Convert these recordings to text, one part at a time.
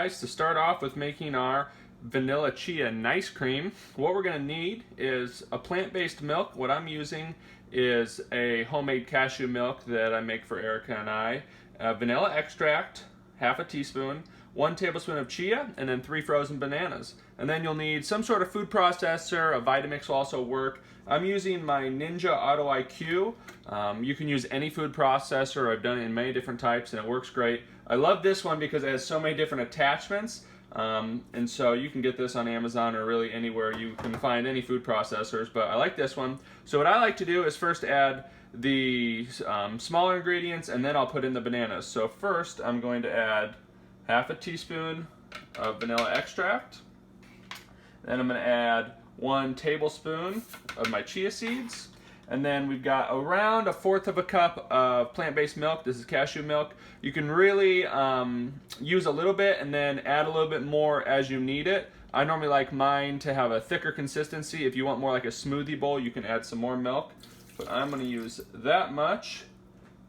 guys, to start off with making our vanilla chia nice cream, what we're going to need is a plant-based milk. What I'm using is a homemade cashew milk that I make for Erica and I. Vanilla extract, half a teaspoon, 1 tablespoon of chia, and then 3 frozen bananas. And then you'll need some sort of food processor. A Vitamix will also work. I'm using my Ninja Auto IQ. You can use any food processor. I've done it in many different types and it works great. I love this one because it has so many different attachments. And so you can get this on Amazon or really anywhere you can find any food processors, but I like this one. So what I like to do is first add the smaller ingredients and then I'll put in the bananas. So first I'm going to add half a teaspoon of vanilla extract. Then I'm going to add 1 tablespoon of my chia seeds. And then we've got around 1/4 cup of plant-based milk. This is cashew milk. You can really use a little bit and then add a little bit more as you need it. I normally like mine to have a thicker consistency. If you want more like a smoothie bowl, you can add some more milk. But I'm going to use that much,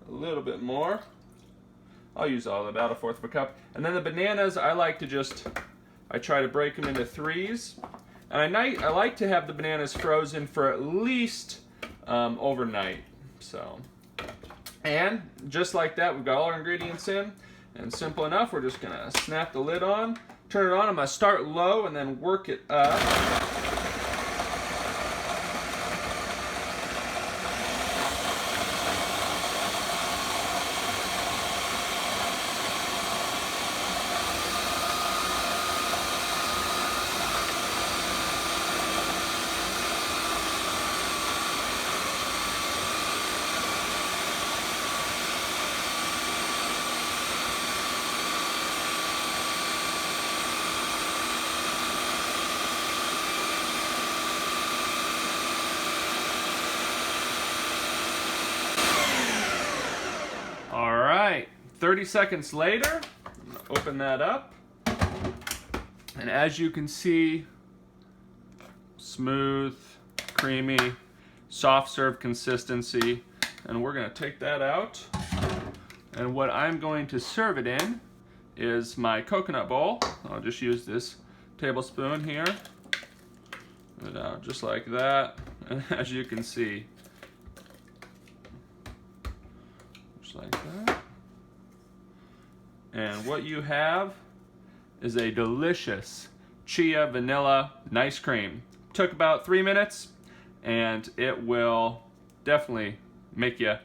a little bit more. I'll use about 1/4 cup. And then the bananas, I try to break them into 3s. And I like to have the bananas frozen for at least overnight. So, and just like that, we've got all our ingredients in, and simple enough. We're just gonna snap the lid on, turn it on. I'm gonna start low and then work it up. All right, 30 seconds later, open that up. And as you can see, smooth, creamy, soft serve consistency. And we're gonna take that out. And what I'm going to serve it in is my coconut bowl. I'll just use this tablespoon here. Put it out just like that. And as you can see, like that. And what you have is a delicious chia vanilla nice cream. Took about 3 minutes and it will definitely make you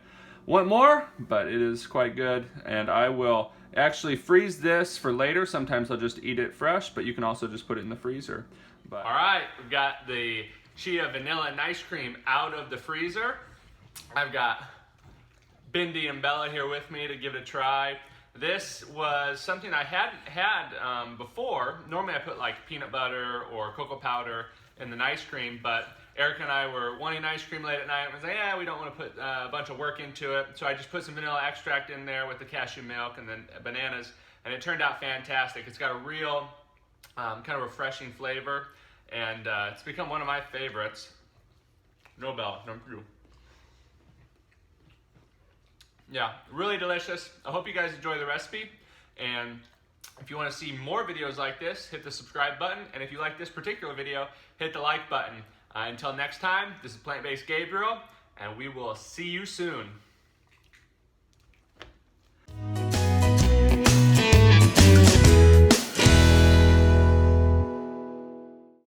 want more, but it is quite good. And I will actually freeze this for later. Sometimes I'll just eat it fresh, but you can also just put it in the freezer. All right, we've got the chia vanilla nice cream out of the freezer. I've got Bindi and Bella here with me to give it a try. This was something I hadn't had before. Normally I put like peanut butter or cocoa powder in the ice cream, but Erica and I were wanting ice cream late at night and was like, yeah, we don't want to put a bunch of work into it. So I just put some vanilla extract in there with the cashew milk and then bananas, and it turned out fantastic. It's got a real kind of refreshing flavor, and it's become one of my favorites. No, Bella, number 2. Yeah, really delicious. I hope you guys enjoy the recipe, and if you want to see more videos like this, hit the subscribe button, and if you like this particular video, hit the like button. Until next time, this is Plant-Based Gabriel, and we will see you soon.